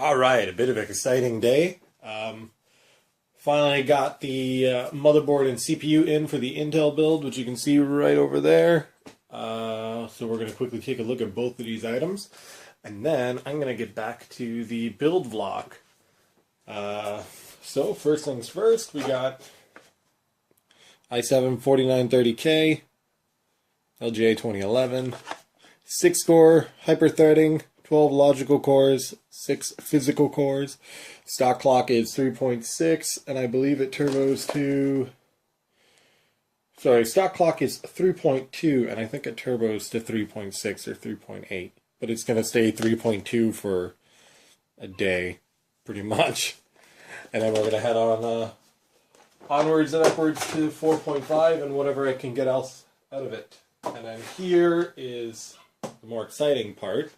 All right, a bit of an exciting day. Finally got the motherboard and CPU in for the Intel build, which you can see right over there. So we're going to quickly take a look at both of these items. And then I'm going to get back to the build vlog. So first things first, we got i7-4930K, LGA 2011, 6-core hyper-threading, 12 logical cores, 6 physical cores. Stock clock is 3.6, and I believe it turbos to... Sorry, stock clock is 3.2, and I think it turbos to 3.6 or 3.8. But it's going to stay 3.2 for a day, pretty much. And then we're going to head on onwards and upwards to 4.5 and whatever I can get else out of it. And then here is the more exciting part.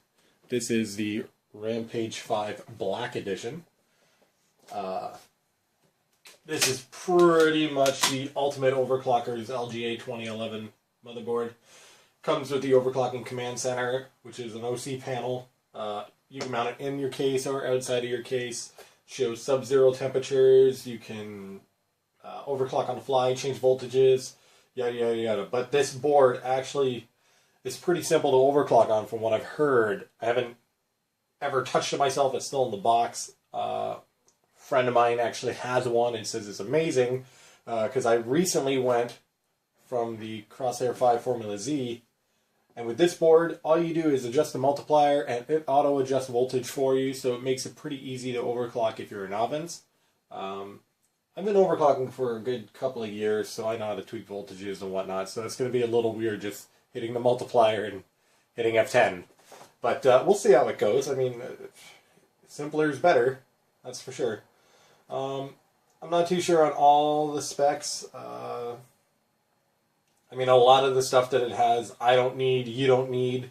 This is the Rampage 5 Black Edition. This is pretty much the ultimate overclocker's LGA 2011 motherboard. Comes with the overclocking command center, which is an OC panel. You can mount it in your case or outside of your case. Shows sub-zero temperatures. You can overclock on the fly, change voltages, yada yada yada. But this board actually is pretty simple to overclock on from what I've heard. I haven't ever touched it myself. It's still in the box. Friend of mine actually has one and says it's amazing because I recently went from the Crosshair 5 Formula Z, and with this board all you do is adjust the multiplier and it auto adjusts voltage for you, so it makes it pretty easy to overclock if you're a novice. I've been overclocking for a good couple of years, so I know how to tweak voltages and whatnot, so it's going to be a little weird just hitting the multiplier and hitting F10, but we'll see how it goes. I mean, simpler is better, that's for sure. I'm not too sure on all the specs. I mean, a lot of the stuff that it has, I don't need, you don't need.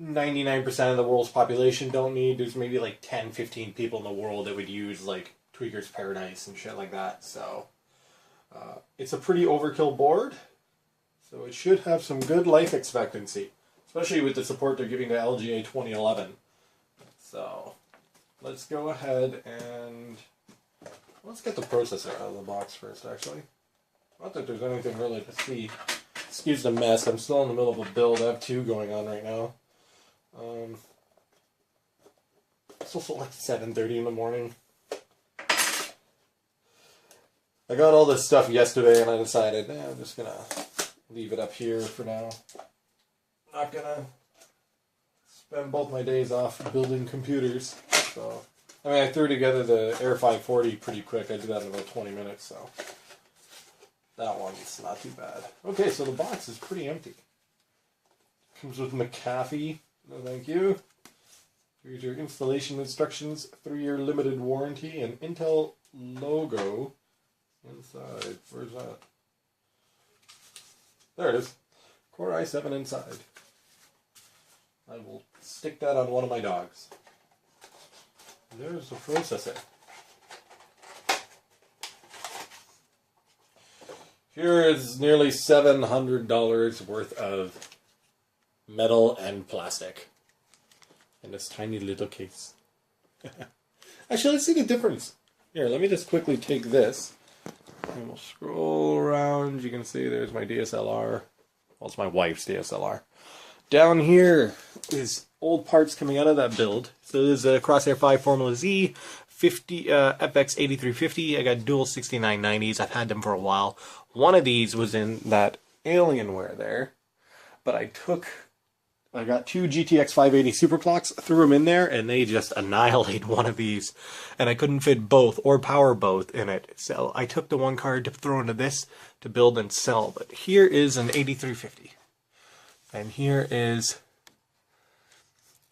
99% of the world's population don't need. There's maybe like 10, 15 people in the world that would use like Tweaker's Paradise and shit like that. So, it's a pretty overkill board. So it should have some good life expectancy. Especially with the support they're giving to LGA 2011. So, let's go ahead and let's get the processor out of the box first, actually. Not that there's anything really to see. Excuse the mess, I'm still in the middle of a build. I have 2 going on right now. It's also like 7:30 in the morning. I got all this stuff yesterday and I decided, I'm just gonna leave it up here for now. Not gonna spend both my days off building computers. So, I mean, I threw together the Air 540 pretty quick. I did that in about 20 minutes, so that one's not too bad. Okay, so the box is pretty empty. Comes with McAfee. No, thank you. Here's your installation instructions, 3-year limited warranty, and Intel logo inside. Where's that? There it is. Core i7 inside. I will stick that on one of my dogs. There's the processor. Here is nearly $700 worth of metal and plastic in this tiny little case. Actually, let's see the difference. Here, let me just quickly take this and we'll scroll around. You can see there's my DSLR. Well, it's my wife's DSLR. Down here is old parts coming out of that build. So there's a Crosshair 5 Formula Z, 50 FX 8350. I got dual 6990s. I've had them for a while. One of these was in that Alienware there, but I got 2 GTX 580 superclocks, threw them in there, and they just annihilate one of these. And I couldn't fit both or power both in it. So I took the one card to throw into this to build and sell. But here is an 8350. And here is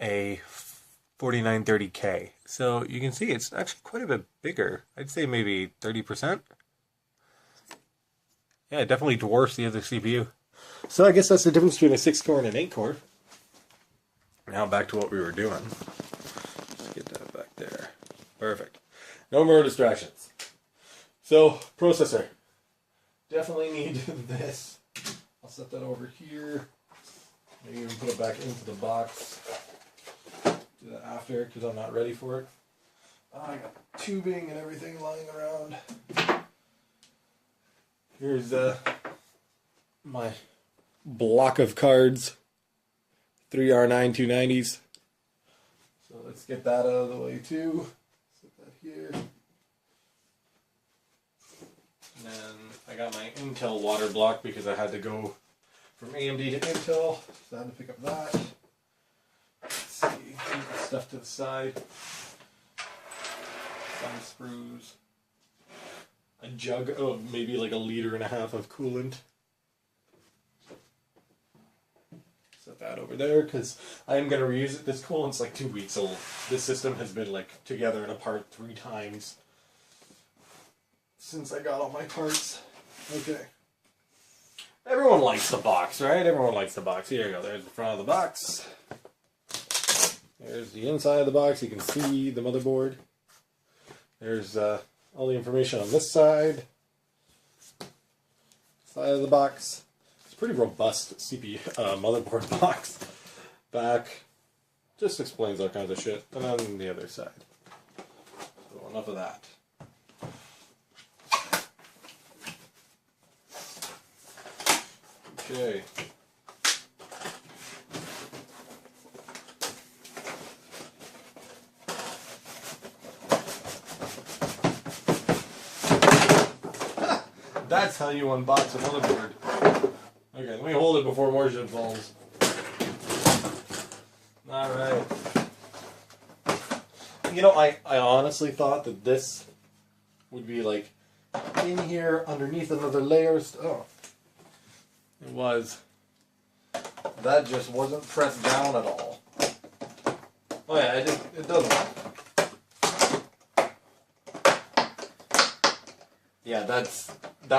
a 4930K. So you can see it's actually quite a bit bigger. I'd say maybe 30%. Yeah, it definitely dwarfs the other CPU. So I guess that's the difference between a 6-core and an 8-core. Now back to what we were doing. Let's get that back there. Perfect. No more distractions. So, processor. Definitely need this. I'll set that over here. Maybe even put it back into the box. Do that after here because I'm not ready for it. I got tubing and everything lying around. Here's my block of cards. 3 R9 290s. So let's get that out of the way too. Set that here. And then I got my Intel water block because I had to go from AMD to Intel. So I had to pick up that. Let's see, keep the stuff to the side. Some screws. A jug of maybe like 1.5 liters of coolant. Set that over there because I am going to reuse it. This coolant's like 2 weeks old. This system has been like together and apart 3 times since I got all my parts. Okay. Everyone likes the box, right? Everyone likes the box. Here you go. There's the front of the box. There's the inside of the box. You can see the motherboard. There's all the information on this side. Side of the box. It's a pretty robust CPU motherboard box. Back. Just explains all kinds of shit. And on the other side. So enough of that. Okay. That's how you unbox a motherboard. Okay, let me hold it before more shit falls. Alright. You know, I honestly thought that this would be like in here underneath another layer. Oh. It was. That just wasn't pressed down at all. Oh yeah, it does work. Yeah, that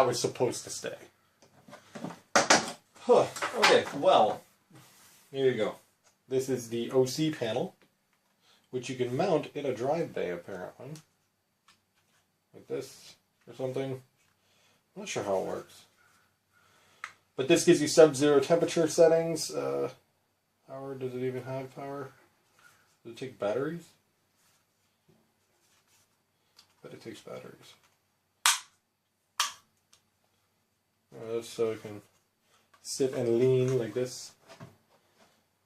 was supposed to stay. Huh. Okay, well, here you go. This is the OC panel, which you can mount in a drive bay, apparently. Like this, or something. I'm not sure how it works. But this gives you sub-zero temperature settings. Power, does it even have power? Does it take batteries? But it takes batteries. That's so I can sit and lean like this.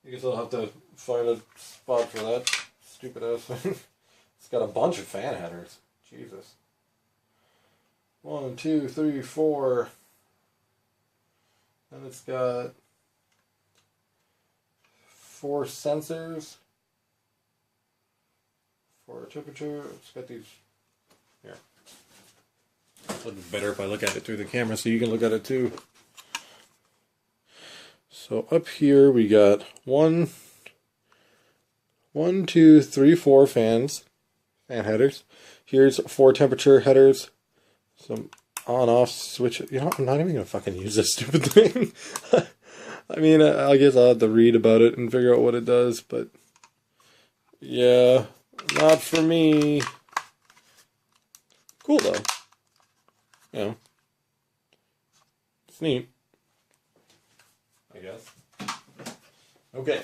I guess I'll have to find a spot for that stupid ass thing. It's got a bunch of fan headers. Jesus. 1, 2, 3, 4. And it's got 4 sensors for temperature. It's got these here. It's looking better if I look at it through the camera so you can look at it too. So up here we got 1, 2, 3, 4 fan headers. Here's 4 temperature headers. Some on-off switch. You know, I'm not even gonna fucking use this stupid thing. I mean, I guess I'll have to read about it and figure out what it does, but yeah, not for me. Cool though. You know, it's neat, I guess. Okay,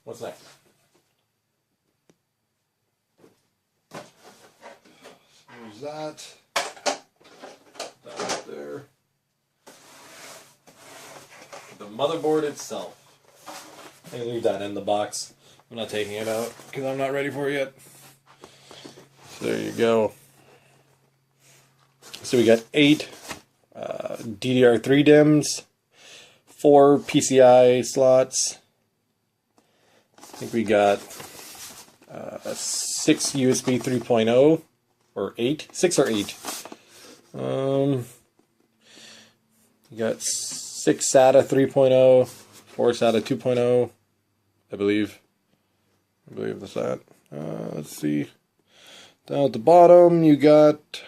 what's next? There's that. That up there. The motherboard itself. I leave that in the box. I'm not taking it out because I'm not ready for it yet. So there you go. So we got 8 DDR3 DIMMs, 4 PCI slots. I think we got 6 USB 3.0 or 8, 6 or 8. You got 6 SATA 3.0, 4 SATA 2.0, I believe that's that. Let's see. Down at the bottom, you got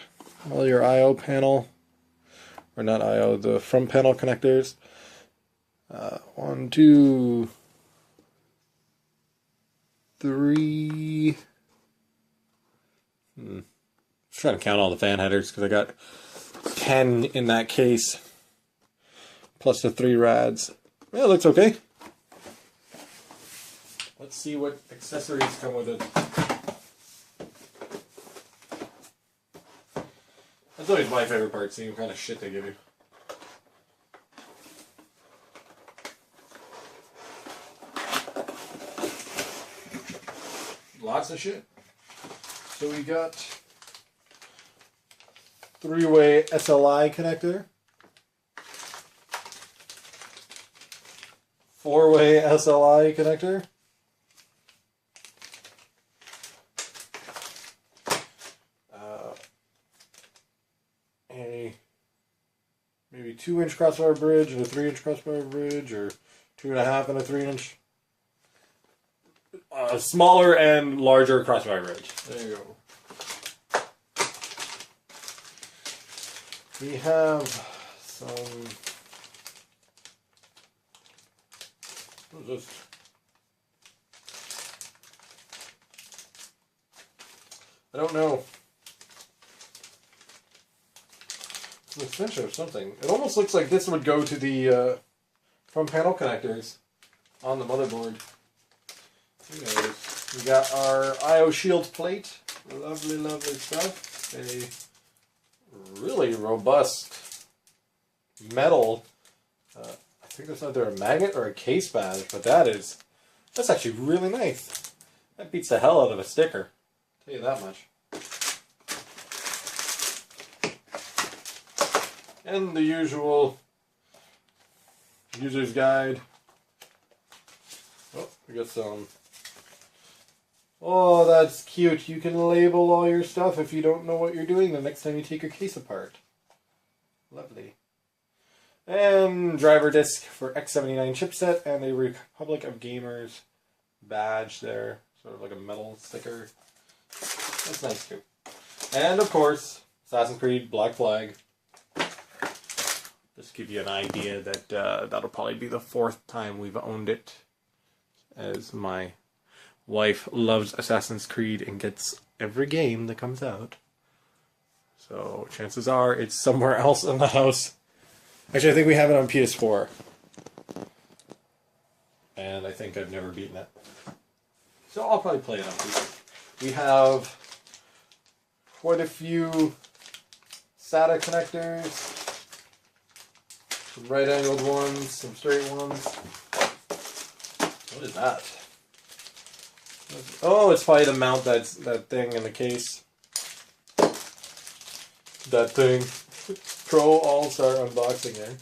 all your I/O panel, or not I/O, the front panel connectors. 1, 2, 3. Just trying to count all the fan headers because I got 10 in that case, plus the 3 rads. Yeah, it looks okay. let's see what accessories come with it. That's always my favorite part, seeing what kind of shit they give you. Lots of shit. So we got 3-way SLI connector, 4-way SLI connector, a maybe 2-inch crossfire bridge and a 3-inch crossfire bridge, or 2.5 and a 3-inch. Smaller and larger crossfire bridge. There you go. We have some. What is this? I don't know. It's an extension of something. It almost looks like this would go to the front panel connectors on the motherboard. Anyways, we got our I/O shield plate. Lovely, lovely stuff. A really robust metal. I think that's either a magnet or a case badge, but that's actually really nice. That beats the hell out of a sticker. I'll tell you that much. And the usual user's guide. Oh, we got some. Oh, that's cute. You can label all your stuff if you don't know what you're doing the next time you take your case apart. Lovely. And driver disc for X79 chipset and a Republic of Gamers badge there. Sort of like a metal sticker. That's nice too. And of course, Assassin's Creed Black Flag. Just to give you an idea that that'll probably be the 4th time we've owned it, as my wife loves Assassin's Creed and gets every game that comes out. So chances are it's somewhere else in the house. Actually, I think we have it on PS4. And I think I've never beaten it. So I'll probably play it on PC. We have quite a few SATA connectors. Some right-angled ones, some straight ones. What is that? Oh, it's probably to mount that thing in the case. That thing. Pro All-Star unboxing there.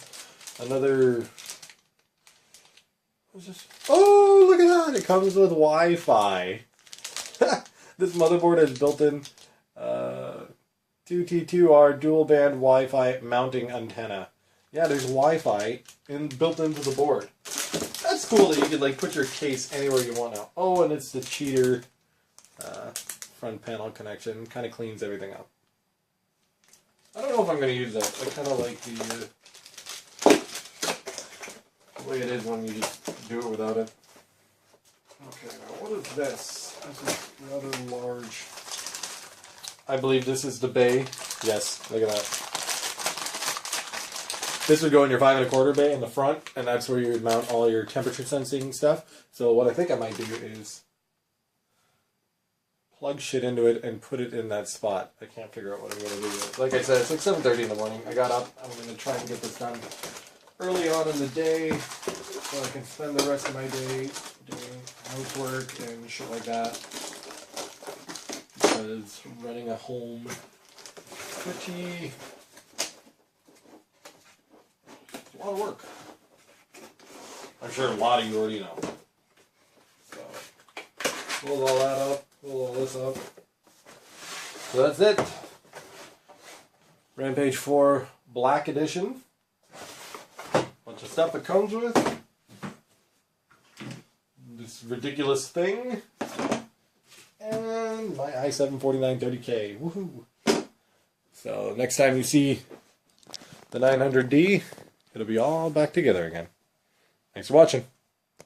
Another. What's this? Oh, look at that! It comes with Wi-Fi. This motherboard has built-in 2T2R dual-band Wi-Fi mounting antenna. Yeah, there's Wi-Fi built into the board. That's cool that you could like put your case anywhere you want now. Oh, and it's the cheater front panel connection. Kind of cleans everything up. I don't know if I'm going to use that. I kind of like the way it is when you just do it without it. Okay, now what is this? This is rather large. I believe this is the bay. Yes, look at that. This would go in your 5 1/4 bay in the front, and that's where you would mount all your temperature sensing stuff. So what I think I might do is plug shit into it and put it in that spot. I can't figure out what I'm going to do with it. Like I said, it's like 7:30 in the morning. I got up. I'm going to try and get this done early on in the day so I can spend the rest of my day doing housework and shit like that. Because running a home pretty... a lot of work. I'm sure a lot of you already know. So, pull all that up, pull all this up. So that's it. Rampage 4 Black Edition. Bunch of stuff it comes with. This ridiculous thing. And my i7-4930K. Woohoo! So next time you see the 900D, it'll be all back together again. Thanks for watching.